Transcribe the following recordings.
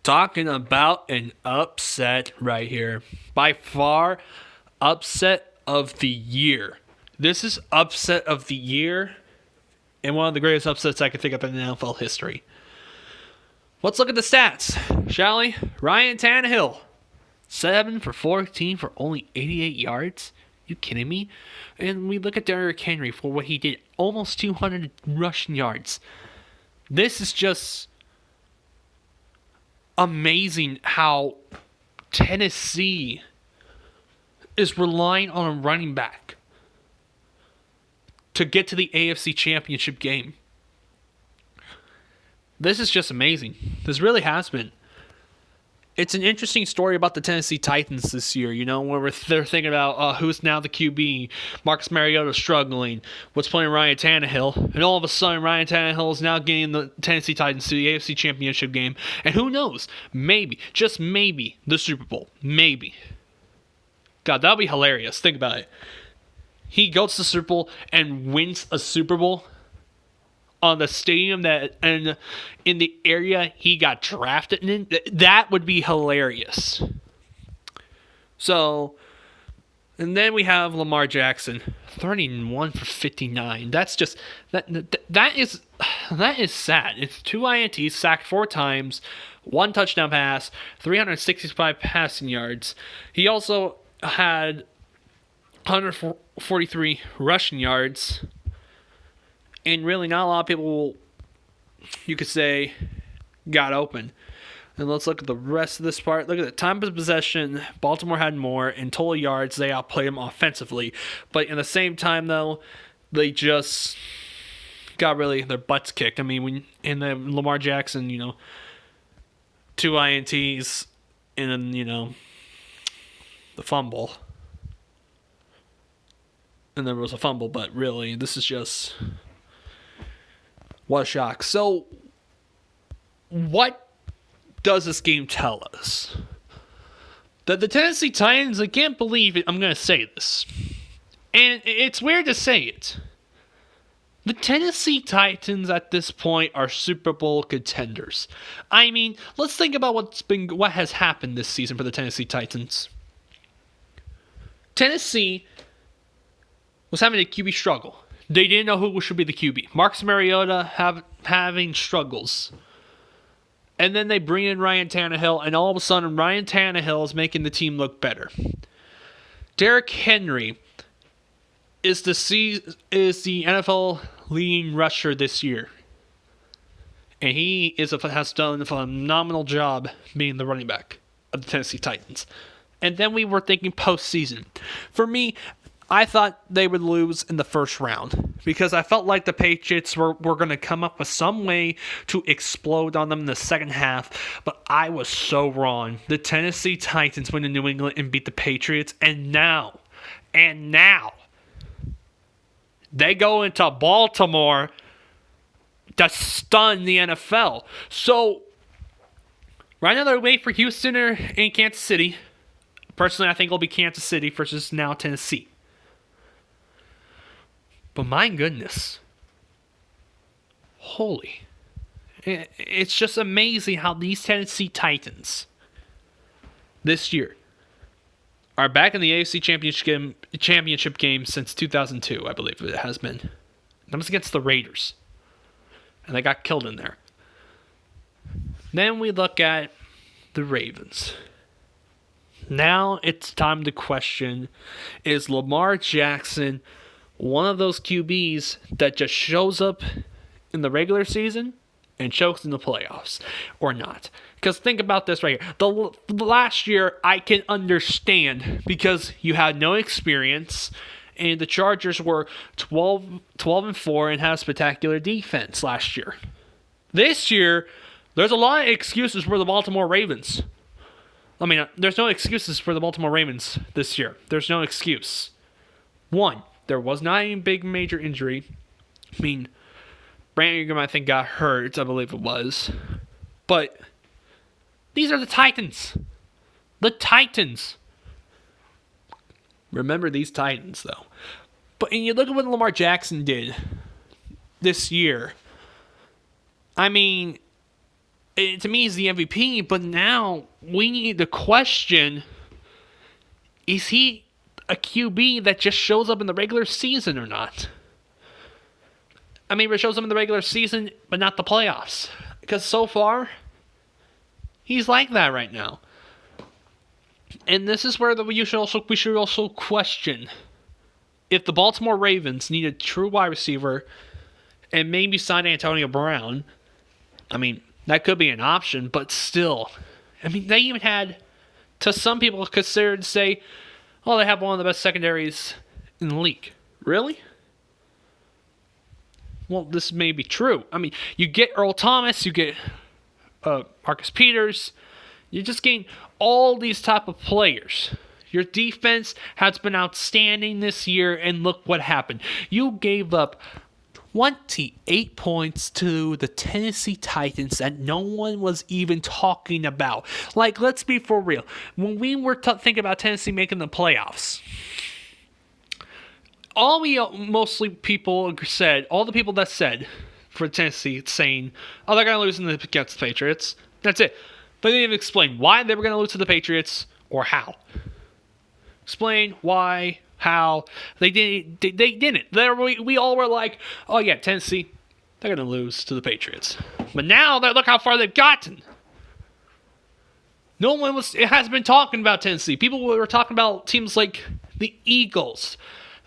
Talking about an upset right here. By far, upset of the year. This is upset of the year and one of the greatest upsets I can think of in NFL history. Let's look at the stats, shall we? Ryan Tannehill, 7 for 14 for only 88 yards. You kidding me? And we look at Derrick Henry for what he did, almost 200 rushing yards. This is just amazing how Tennessee is relying on a running back to get to the AFC Championship game. This is just amazing. This really has been. It's an interesting story about the Tennessee Titans this year, where they're thinking about who's now the QB. Marcus Mariota struggling. What's playing Ryan Tannehill? And all of a sudden, Ryan Tannehill is now getting the Tennessee Titans to the AFC Championship game. And who knows? Maybe, just maybe, the Super Bowl. Maybe. God, that would be hilarious. Think about it. He goes to the Super Bowl and wins a Super Bowl on the stadium and in the area he got drafted in. That would be hilarious. So, and then we have Lamar Jackson, 31 for 59. That's just that is sad. It's 2 INTs, sacked 4 times, 1 touchdown pass, 365 passing yards. He also had 143 rushing yards. And really, not a lot of people, you could say, got open. And let's look at the rest of this part. Look at the time of possession. Baltimore had more. In total yards, they outplayed them offensively. But in the same time, though, they just got really their butts kicked. I mean, in the Lamar Jackson, 2 INTs, and then, the fumble. And there was a fumble, but really, this is just... what a shock. So, what does this game tell us? That the Tennessee Titans, I can't believe it, I'm going to say this. And it's weird to say it. The Tennessee Titans at this point are Super Bowl contenders. I mean, let's think about what has happened this season for the Tennessee Titans. Tennessee was having a QB struggle. They didn't know who should be the QB. Marcus Mariota having struggles. And then they bring in Ryan Tannehill, and all of a sudden Ryan Tannehill is making the team look better. Derrick Henry is the NFL leading rusher this year. And he has done a phenomenal job being the running back of the Tennessee Titans. And then we were thinking postseason. For me, I thought they would lose in the first round because I felt like the Patriots were going to come up with some way to explode on them in the second half, but I was so wrong. The Tennessee Titans went to New England and beat the Patriots, and now, they go into Baltimore to stun the NFL. So, right now they're waiting for Houston or in Kansas City. Personally, I think it'll be Kansas City versus now Tennessee. But my goodness, it's just amazing how these Tennessee Titans this year are back in the AFC Championship game since 2002, I believe it has been. That was against the Raiders, and they got killed in there. Then we look at the Ravens. Now it's time to question, is Lamar Jackson one of those QBs that just shows up in the regular season and chokes in the playoffs or not? Because think about this right here. The last year I can understand because you had no experience and the Chargers were 12-4 and had a spectacular defense last year. This year, there's a lot of excuses for the Baltimore Ravens. I mean, there's no excuses for the Baltimore Ravens this year. There's no excuse. One, there was not a big major injury. I mean, Brandon Ingram, I think, got hurt, I believe it was. But these are the Titans. The Titans. Remember these Titans, though. But and you look at what Lamar Jackson did this year. I mean, to me, he's the MVP, but now we need to question, is he a QB that just shows up in the regular season or not? I mean, it shows up in the regular season, but not the playoffs. Because so far, he's like that right now. And this is where we should also question if the Baltimore Ravens need a true wide receiver and maybe sign Antonio Brown. I mean, that could be an option, but still. I mean, they even had, to some people, considered say, oh, they have one of the best secondaries in the league. Really? Well, this may be true. I mean, you get Earl Thomas, you get Marcus Peters. You're just getting all these type of players. Your defense has been outstanding this year, and look what happened. You gave up 28 points to the Tennessee Titans that no one was even talking about. Like, let's be for real. When we were thinking about Tennessee making the playoffs, all the people that said for Tennessee saying, oh, they're going to lose against the Patriots. That's it. But they didn't even explain why they were going to lose to the Patriots or how. Explain why, how. They didn't. We all were like, oh yeah, Tennessee, they're going to lose to the Patriots. But now, look how far they've gotten. No one has been talking about Tennessee. People were talking about teams like the Eagles,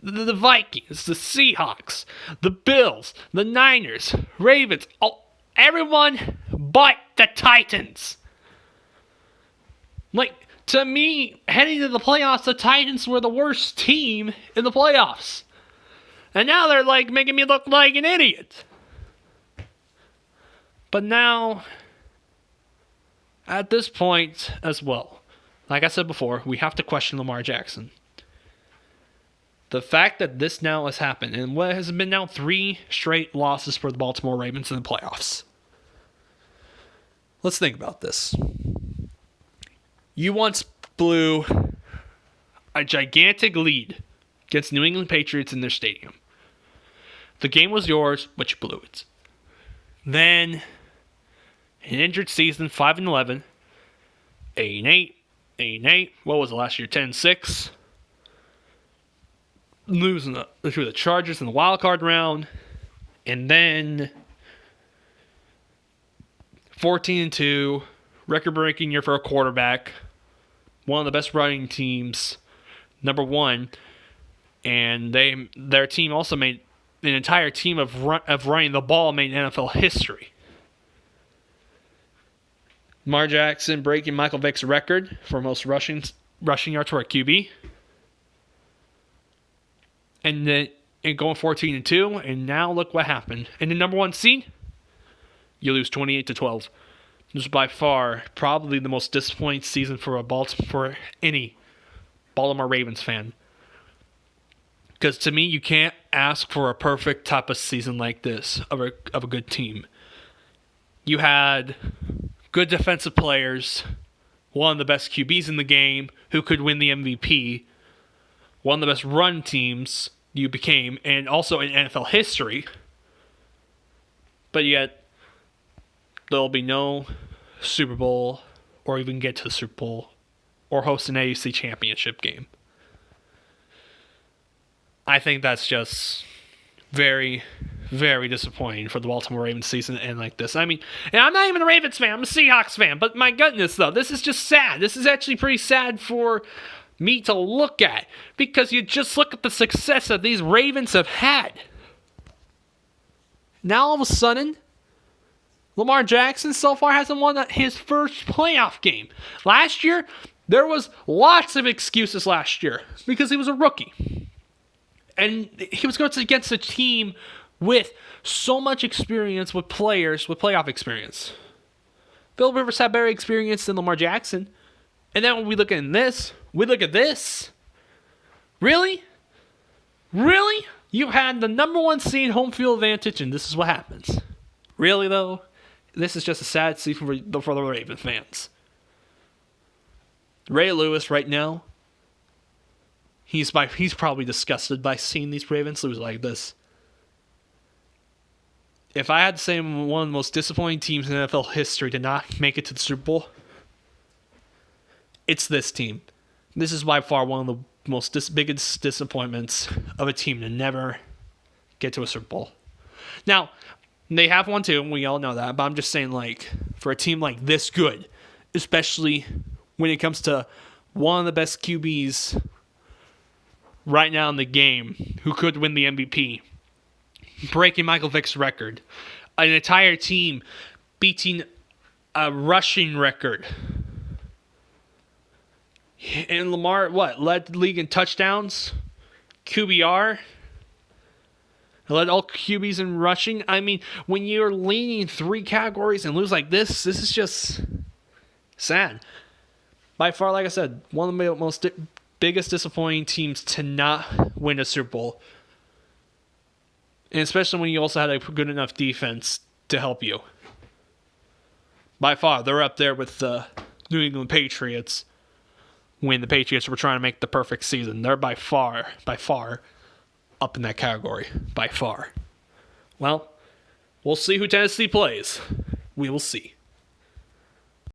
the Vikings, the Seahawks, the Bills, the Niners, Ravens, everyone but the Titans. Like, to me, heading to the playoffs, the Titans were the worst team in the playoffs. And now they're like making me look like an idiot. But now, at this point as well, like I said before, we have to question Lamar Jackson. The fact that this now has happened, and what has been now 3 straight losses for the Baltimore Ravens in the playoffs. Let's think about this. You once blew a gigantic lead against New England Patriots in their stadium. The game was yours, but you blew it. Then, an injured season, 5-11, 8-8, 8-8. What was it last year? 10-6. Losing to the Chargers in the wild card round, and then 14-2, record-breaking year for a quarterback, one of the best running teams, number 1, and their team also made an entire team of running the ball made NFL history. Lamar Jackson breaking Michael Vick's record for most rushing yards for a QB. And then going 14-2, and now look what happened. In the number 1 seed, you lose 28-12. This is by far probably the most disappointing season for any Baltimore Ravens fan. Because to me, you can't ask for a perfect type of season like this of a good team. You had good defensive players, one of the best QBs in the game who could win the MVP, one of the best run teams you became, and also in NFL history. But yet, there'll be no Super Bowl, or even get to the Super Bowl, or host an AFC championship game. I think that's just very, very disappointing for the Baltimore Ravens season to end like this. I mean, and I'm not even a Ravens fan, I'm a Seahawks fan, but my goodness, though, this is just sad. This is actually pretty sad for me to look at, because you just look at the success that these Ravens have had. Now all of a sudden, Lamar Jackson so far hasn't won his first playoff game. Last year, there was lots of excuses last year because he was a rookie. And he was going against a team with so much experience with players with playoff experience. Phil Rivers had better experience than Lamar Jackson. And then when we look at this, Really? Really? You had the number 1 seed home field advantage, and this is what happens. Really, though? This is just a sad season for the Ravens fans. Ray Lewis right now, he's probably disgusted by seeing these Ravens lose like this. if I had to say one of the most disappointing teams in NFL history to not make it to the Super Bowl, it's this team. This is by far one of the biggest disappointments of a team to never get to a Super Bowl. Now, they have one too, and we all know that, but I'm just saying, like, for a team like this good, especially when it comes to one of the best QBs right now in the game who could win the MVP, breaking Michael Vick's record, an entire team beating a rushing record. And Lamar, led the league in touchdowns, QBR, led all QBs in rushing. I mean, when you're leaning 3 categories and lose like this is just sad. By far, like I said, one of the biggest disappointing teams to not win a Super Bowl. And especially when you also had a good enough defense to help you. By far, they're up there with the New England Patriots when the Patriots were trying to make the perfect season. They're by far up in that category. By far. Well, we'll see who Tennessee plays. We will see.